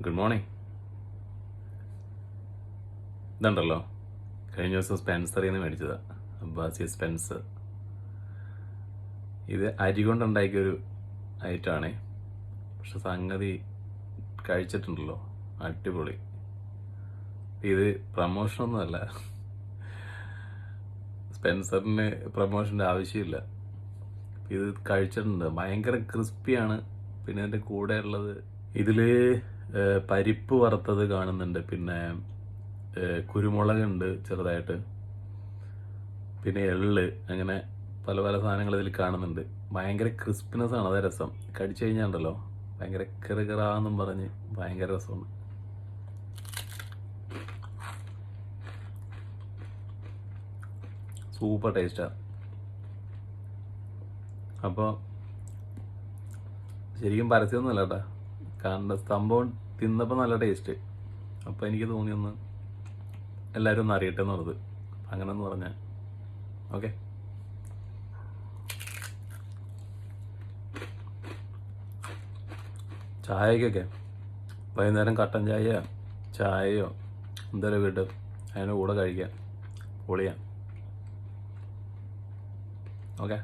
Good morning. ഇതുണ്ടല്ലോ, കഴിഞ്ഞ ദിവസം സ്പെൻസറിൽ നിന്ന് മേടിച്ചതാ, അബ്ബാസി സ്പെൻസർ. ഇത് അരി കൊണ്ടുണ്ടാക്കിയൊരു ഐറ്റമാണേ. പക്ഷെ സംഗതി കഴിച്ചിട്ടുണ്ടല്ലോ, അടിപൊളി. ഇത് പ്രമോഷനൊന്നുമല്ല, സ്പെൻസറിന് പ്രമോഷൻ്റെ ആവശ്യമില്ല. ഇത് കഴിച്ചിട്ടുണ്ട്, ഭയങ്കര ക്രിസ്പിയാണ്. പിന്നെ അതിൻ്റെ കൂടെ ഉള്ളത് ഇതിൽ പരിപ്പ് വറുത്തത് കാണുന്നുണ്ട്, പിന്നെ കുരുമുളകുണ്ട് ചെറുതായിട്ട്, പിന്നെ എള്ള്, അങ്ങനെ പല പല സാധനങ്ങൾ ഇതിൽ കാണുന്നുണ്ട്. ഭയങ്കര ക്രിസ്പിനെസ് ആണ്, അതേ രസം. കടിച്ചു കഴിഞ്ഞാൽ ഉണ്ടല്ലോ ഭയങ്കര കിറുകിറാന്നും പറഞ്ഞ് ഭയങ്കര രസമാണ്. സൂപ്പർ ടേസ്റ്റാണ്. അപ്പോൾ ശരിക്കും പരസ്യമൊന്നുമല്ല കേട്ടോ, കാരണം സംഭവം തിന്നപ്പോൾ നല്ല ടേസ്റ്റ്. അപ്പോൾ എനിക്ക് തോന്നിയൊന്ന് എല്ലാവരും ഒന്ന് അറിയട്ടെ എന്നുള്ളത്, അങ്ങനെ ഒന്ന് പറഞ്ഞാൽ ഓക്കെ. ചായക്കൊക്കെ വൈകുന്നേരം കട്ടൻ ചായയോ ചായയോ എന്തെങ്കിലും കിട്ടും, അതിൻ്റെ കൂടെ കഴിക്കാം, പൊളിയാം. ഓക്കെ.